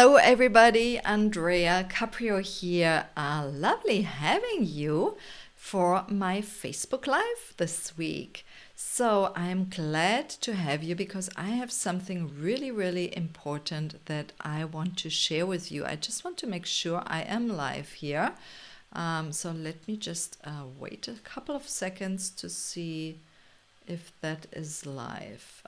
Hello, everybody. Andrea Caprio here. Lovely having you for my Facebook Live this week. So I'm glad to have you because I have something really, really important that I want to share with you. I just want to make sure I am live here. So let me just wait a couple of seconds to see if that is live.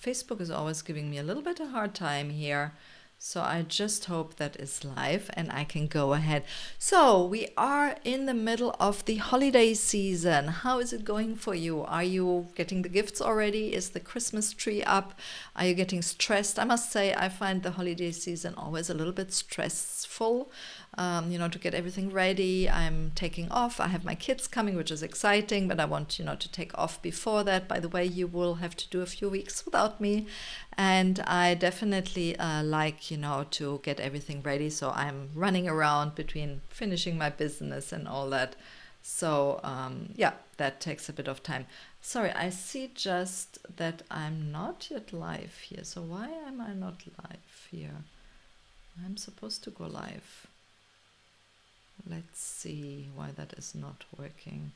Facebook is always giving me a little bit of a hard time here. So I just hope that is live and I can go ahead. So we are in the middle of the holiday season. How is it going for you? Are you getting the gifts already? Is the Christmas tree up? Are you getting stressed? I must say I find the holiday season always a little bit stressful. To get everything ready. I'm taking off. I have my kids coming, which is exciting, but I want, to take off before that. By the way, you will have to do a few weeks without me. And I definitely like, to get everything ready. So I'm running around between finishing my business and all that. So, that takes a bit of time. Sorry, I see just that I'm not yet live here. So why am I not live here? I'm supposed to go live. Let's see why that is not working.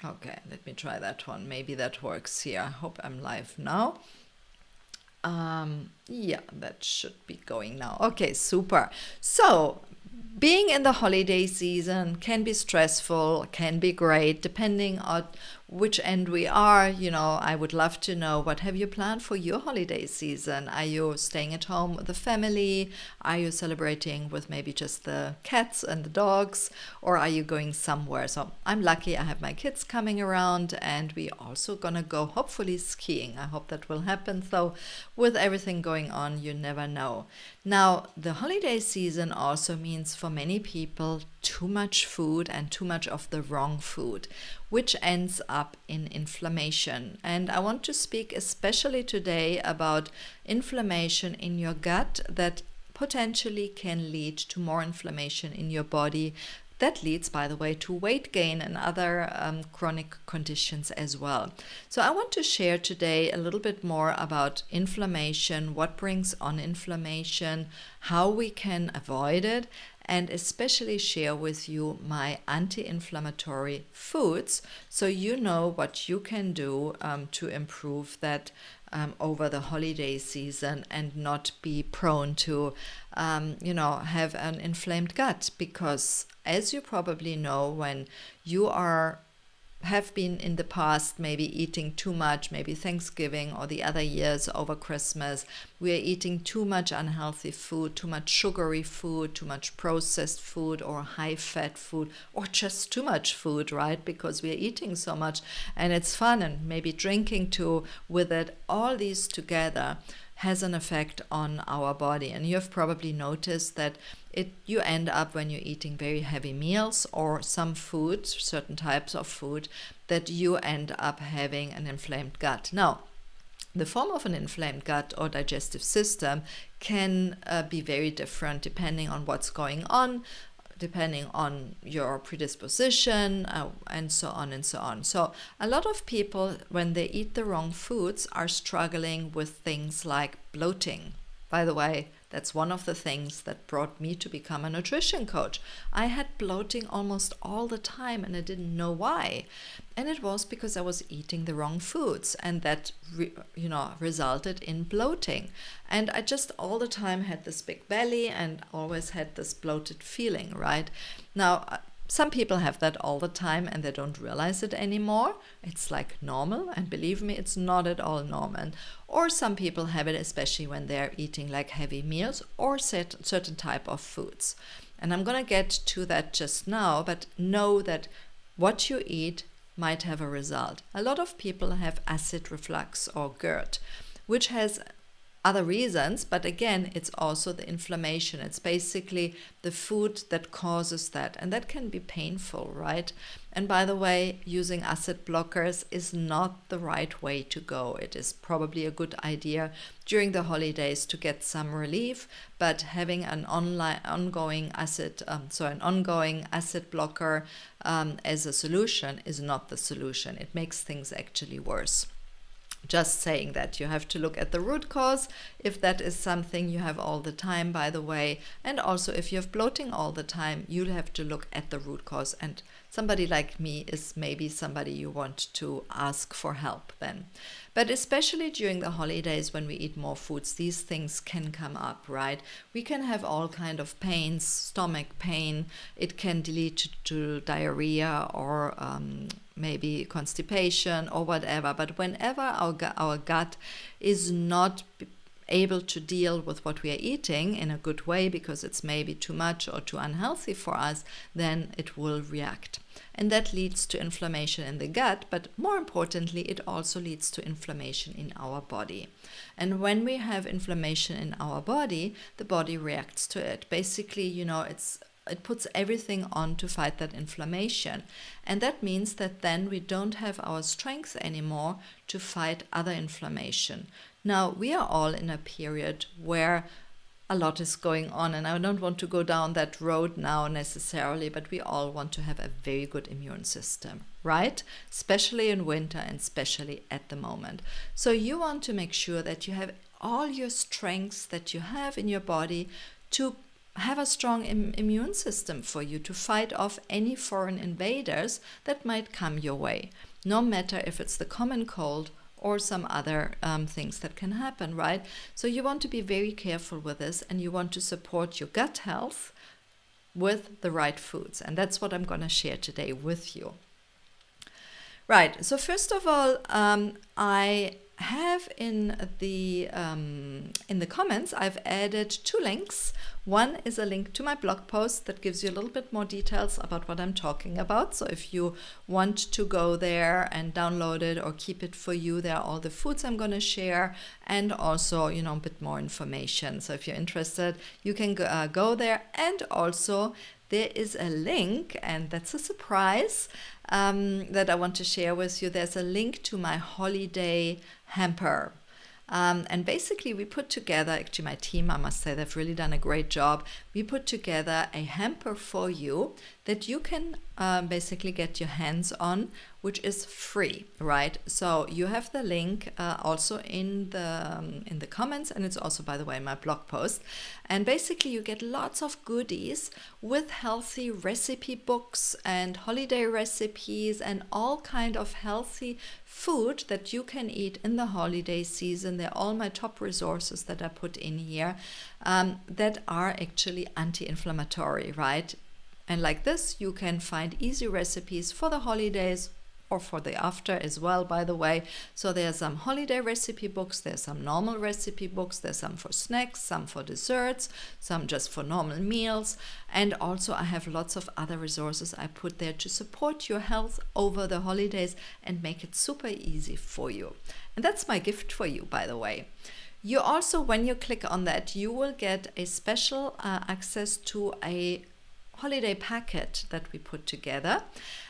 Okay, let me try that one. Maybe that works here. I hope I'm live now. That should be going now. Okay, super. So, being in the holiday season can be stressful, can be great, depending on which end we are. I would love to know, what have you planned for your holiday season? Are you staying at home with the family? Are you celebrating with maybe just the cats and the dogs? Or are you going somewhere? So I'm lucky I have my kids coming around and we also gonna go hopefully skiing. I hope that will happen. So with everything going on, you never know. Now, the holiday season also means for many people too much food and too much of the wrong food, which ends up in inflammation. And I want to speak especially today about inflammation in your gut that potentially can lead to more inflammation in your body. That leads, by the way, to weight gain and other chronic conditions as well. So I want to share today a little bit more about inflammation, what brings on inflammation, how we can avoid it, and especially share with you my anti-inflammatory foods so you know what you can do to improve that over the holiday season and not be prone to, have an inflamed gut. Because as you probably know, when you have been in the past maybe eating too much, maybe Thanksgiving or the other years over Christmas, we are eating too much unhealthy food, too much sugary food, too much processed food or high fat food, or just too much food, right? Because we are eating so much and it's fun, and maybe drinking too with it. All these together has an effect on our body. And you have probably noticed that you end up, when you're eating very heavy meals or some food, certain types of food, that you end up having an inflamed gut. Now, the form of an inflamed gut or digestive system can be very different depending on what's going on, depending on your predisposition, and so on and so on. So a lot of people, when they eat the wrong foods, are struggling with things like bloating. By the way, that's one of the things that brought me to become a nutrition coach. I had bloating almost all the time and I didn't know why. And it was because I was eating the wrong foods, and that resulted in bloating. And I just all the time had this big belly and always had this bloated feeling, right? Now, some people have that all the time and they don't realize it anymore. It's like normal, and believe me, it's not at all normal. Or some people have it especially when they're eating like heavy meals or certain type of foods. And I'm going to get to that just now, but know that what you eat might have a result. A lot of people have acid reflux or GERD, which has other reasons, but again, it's also the inflammation. It's basically the food that causes that, and that can be painful, right? And by the way, using acid blockers is not the right way to go. It is probably a good idea during the holidays to get some relief, but having an ongoing acid blocker as a solution is not the solution. It makes things actually worse. Just saying that. You have to look at the root cause, if that is something you have all the time, by the way. And also if you have bloating all the time, you'll have to look at the root cause. And somebody like me is maybe somebody you want to ask for help then. But especially during the holidays when we eat more foods, these things can come up, right? We can have all kind of pains, stomach pain. It can lead to diarrhea or maybe constipation or whatever. But whenever our gut is not able to deal with what we are eating in a good way because it's maybe too much or too unhealthy for us, then it will react. And that leads to inflammation in the gut, but more importantly, it also leads to inflammation in our body. And when we have inflammation in our body, the body reacts to it. Basically, it puts everything on to fight that inflammation. And that means that then we don't have our strength anymore to fight other inflammation. Now, we are all in a period where a lot is going on, and I don't want to go down that road now necessarily, but we all want to have a very good immune system, right? Especially in winter and especially at the moment. So you want to make sure that you have all your strengths that you have in your body to have a strong immune system for you to fight off any foreign invaders that might come your way, no matter if it's the common cold or some other things that can happen, right? So you want to be very careful with this, and you want to support your gut health with the right foods. And that's what I'm going to share today with you. Right, so first of all, I have in the comments, I've added 2 links. One is a link to my blog post that gives you a little bit more details about what I'm talking about. So if you want to go there and download it or keep it for you, there are all the foods I'm going to share and also, a bit more information. So if you're interested, you can go there. And also there is a link, and that's a surprise, that I want to share with you. There's a link to my holiday hamper. And basically we put together, actually my team, I must say, they've really done a great job. We put together a hamper for you that you can basically get your hands on, which is free, right? So you have the link also in the comments, and it's also, by the way, in my blog post. And basically you get lots of goodies with healthy recipe books and holiday recipes and all kind of healthy food that you can eat in the holiday season. They're all my top resources that I put in here that are actually anti-inflammatory, right? And like this, you can find easy recipes for the holidays or for the after as well, by the way. So there's some holiday recipe books, there's some normal recipe books, there's some for snacks, some for desserts, some just for normal meals. And also I have lots of other resources I put there to support your health over the holidays and make it super easy for you. And that's my gift for you, by the way. You also, when you click on that, you will get a special access to a holiday packet that we put together.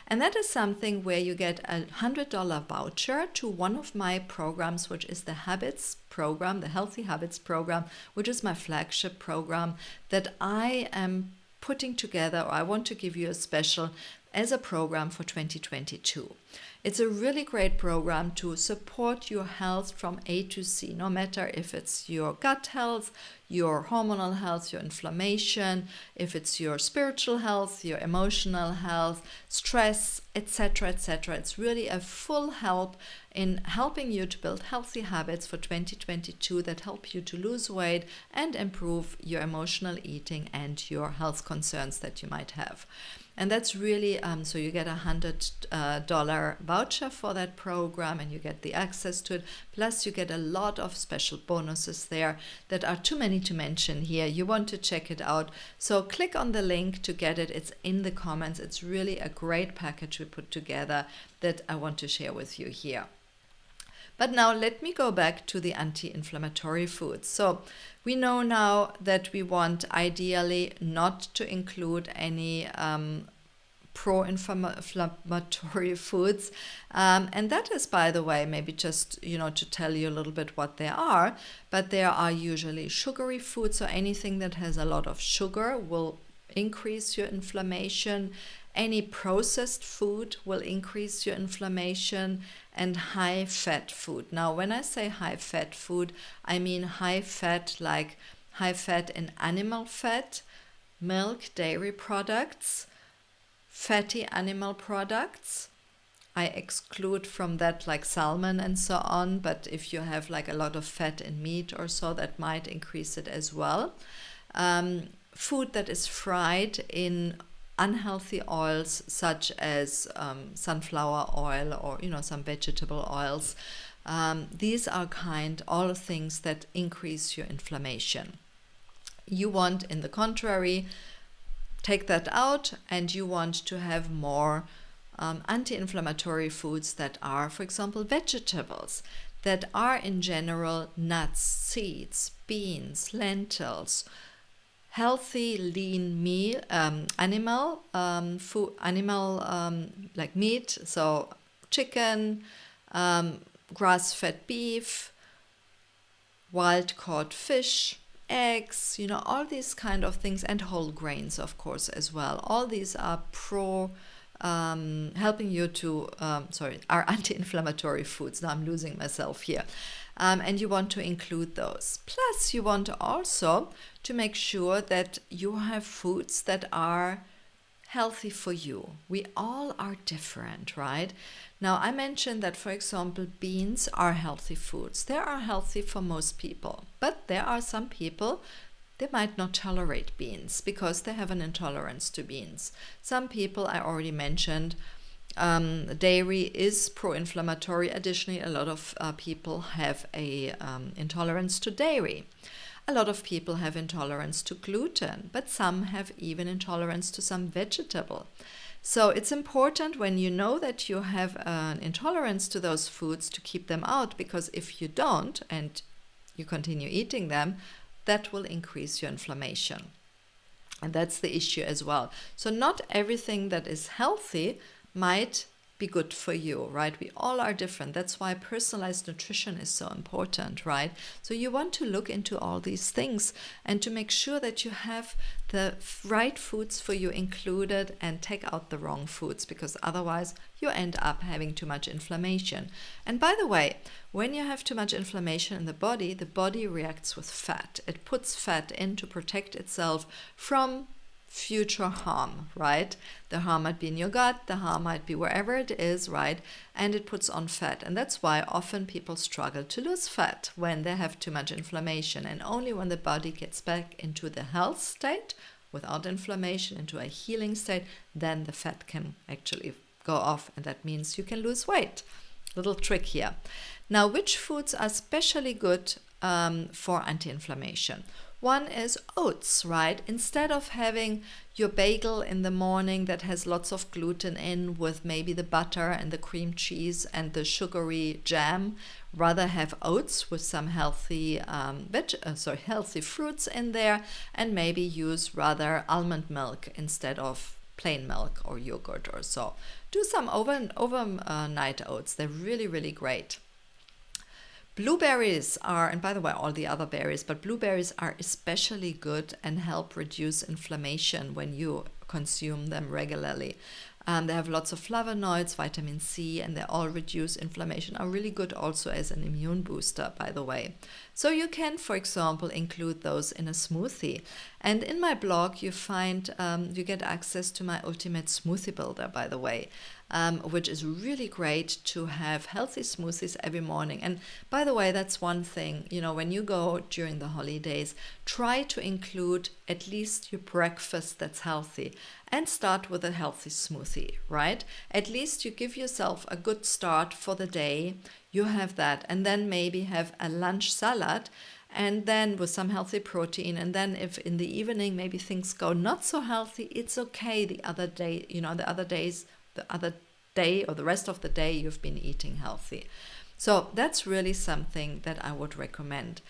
And that is something where you get a $100 voucher to one of my programs, which is the Habits program, the Healthy Habits program, which is my flagship program that I am putting together, or I want to give you a special as a program for 2022. It's a really great program to support your health from A to Z, no matter if it's your gut health, your hormonal health, your inflammation, if it's your spiritual health, your emotional health, stress, etc., etc. It's really a full help in helping you to build healthy habits for 2022 that help you to lose weight and improve your emotional eating and your health concerns that you might have. And that's really, so you get a $100 voucher for that program, and you get the access to it. Plus you get a lot of special bonuses there that are too many to mention here. You want to check it out. So click on the link to get it. It's in the comments. It's really a great package we put together that I want to share with you here. But now let me go back to the anti-inflammatory foods. So we know now that we want ideally not to include any pro-inflammatory foods. And that is, by the way, maybe just, to tell you a little bit what they are, but there are usually sugary foods, so anything that has a lot of sugar will increase your inflammation. Any processed food will increase your inflammation, and high fat food. Now, when I say high fat food, I mean high fat, like high fat in animal fat, milk, dairy products, fatty animal products. I exclude from that like salmon and so on, but if you have like a lot of fat in meat or so, that might increase it as well. Food that is fried in unhealthy oils such as sunflower oil, or some vegetable oils. These are all things that increase your inflammation. You want, in the contrary, take that out, and you want to have more anti-inflammatory foods that are, for example, vegetables, that are in general nuts, seeds, beans, lentils, healthy lean meat, animal food, like meat, so chicken, grass-fed beef, wild-caught fish, eggs, all these kind of things, and whole grains, of course, as well. All these are helping you to, are anti-inflammatory foods. Now I'm losing myself here. And you want to include those. Plus, you want also to make sure that you have foods that are healthy for you. We all are different, right? Now, I mentioned that, for example, beans are healthy foods. They are healthy for most people, but there are some people, they might not tolerate beans because they have an intolerance to beans. Some people, I already mentioned, dairy is pro-inflammatory. Additionally, a lot of people have a intolerance to dairy. A lot of people have intolerance to gluten, but some have even intolerance to some vegetable. So it's important, when you know that you have an intolerance to those foods, to keep them out, because if you don't and you continue eating them, that will increase your inflammation. And that's the issue as well. So not everything that is healthy might be good for you, right? We all are different. That's why personalized nutrition is so important, right? So you want to look into all these things and to make sure that you have the right foods for you included, and take out the wrong foods, because otherwise you end up having too much inflammation. And by the way, when you have too much inflammation in the body reacts with fat. It puts fat in to protect itself from future harm, right? The harm might be in your gut, the harm might be wherever it is, right? And it puts on fat. And that's why often people struggle to lose fat when they have too much inflammation. And only when the body gets back into the health state, without inflammation, into a healing state, then the fat can actually go off. And that means you can lose weight. Little trick here. Now, which foods are especially good for anti-inflammation? One is oats, right? Instead of having your bagel in the morning that has lots of gluten in, with maybe the butter and the cream cheese and the sugary jam, rather have oats with some healthy healthy fruits in there, and maybe use rather almond milk instead of plain milk or yogurt or so. Do some overnight oats. They're really, really great. Blueberries are, and by the way, all the other berries, but blueberries are especially good and help reduce inflammation when you consume them regularly. They have lots of flavonoids, vitamin C, and they all reduce inflammation, are really good also as an immune booster, by the way. So you can, for example, include those in a smoothie. And in my blog, you get access to my ultimate smoothie builder, by the way, which is really great to have healthy smoothies every morning. And by the way, that's one thing, when you go during the holidays, try to include at least your breakfast that's healthy, and start with a healthy smoothie, right? At least you give yourself a good start for the day. You have that, and then maybe have a lunch salad, and then with some healthy protein. And then if in the evening maybe things go not so healthy, it's okay. The other day or the rest of the day, you've been eating healthy. So that's really something that I would recommend.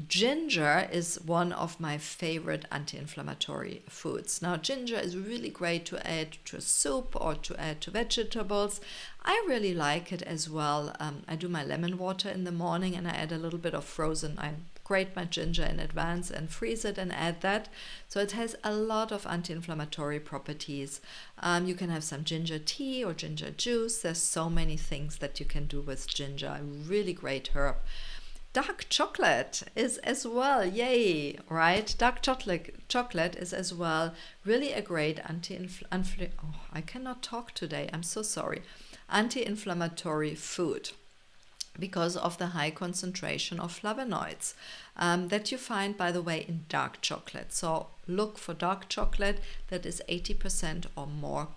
Ginger is one of my favorite anti-inflammatory foods. Now, ginger is really great to add to a soup or to add to vegetables. I really like it as well. I do my lemon water in the morning and I add a little bit of frozen. I grate my ginger in advance and freeze it and add that. So it has a lot of anti-inflammatory properties. You can have some ginger tea or ginger juice. There's so many things that you can do with ginger. A really great herb. Dark chocolate is as well, yay, right? Dark chocolate is as well really a great I cannot talk today, I'm so sorry. Anti-inflammatory food because of the high concentration of flavonoids that you find, by the way, in dark chocolate. So look for dark chocolate that is 80% or more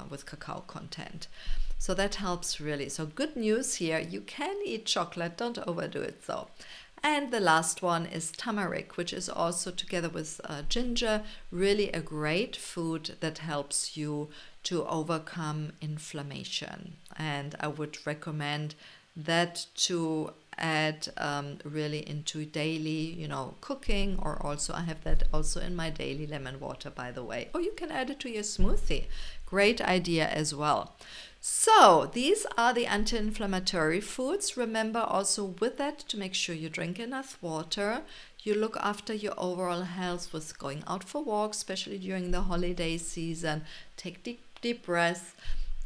with cacao content. So that helps really. So good news here, you can eat chocolate, don't overdo it though. And the last one is turmeric, which is also together with ginger, really a great food that helps you to overcome inflammation. And I would recommend that to add really into daily, cooking, or also I have that also in my daily lemon water, by the way. Or you can add it to your smoothie. Great idea as well. So these are the anti-inflammatory foods. Remember also with that to make sure you drink enough water. You look after your overall health with going out for walks, especially during the holiday season. Take deep breaths.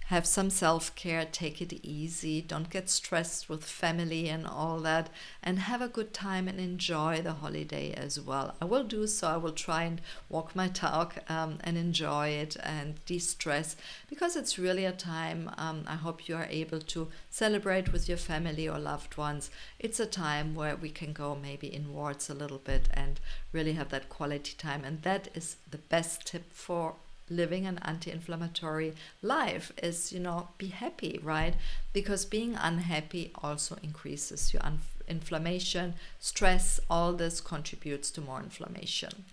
Have some self-care, take it easy, don't get stressed with family and all that, and have a good time and enjoy the holiday as well. I will do so. I will try and walk my talk and enjoy it and de-stress, because it's really a time I hope you are able to celebrate with your family or loved ones. It's a time where we can go maybe inwards a little bit and really have that quality time, and that is the best tip for living an anti-inflammatory life is, be happy, right? Because being unhappy also increases your inflammation, stress, all this contributes to more inflammation.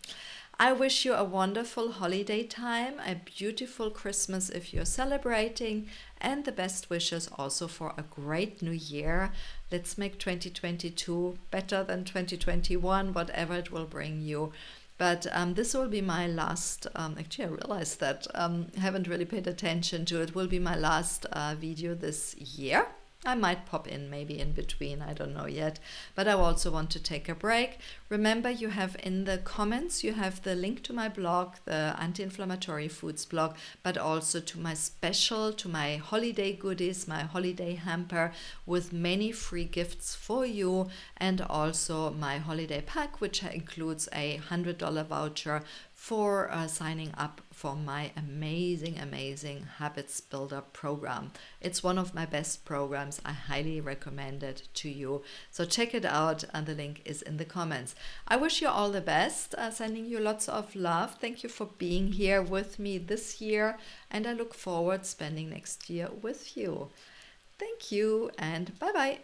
I wish you a wonderful holiday time, a beautiful Christmas if you're celebrating, and the best wishes also for a great new year. Let's make 2022 better than 2021, whatever it will bring you. But this will be my last, actually I realized that I haven't really paid attention to it, will be my last video this year. I might pop in maybe in between, I don't know yet, but I also want to take a break. Remember, you have in the comments, you have the link to my blog, the Anti-Inflammatory Foods blog, but also to my holiday goodies, my holiday hamper with many free gifts for you, and also my holiday pack, which includes a $100 voucher for signing up for my amazing habits builder program. It's one of my best programs. I highly recommend it to you. So check it out, and the link is in the comments. I wish you all the best, sending you lots of love. Thank you for being here with me this year, and I look forward spending next year with you. Thank you, and bye-bye.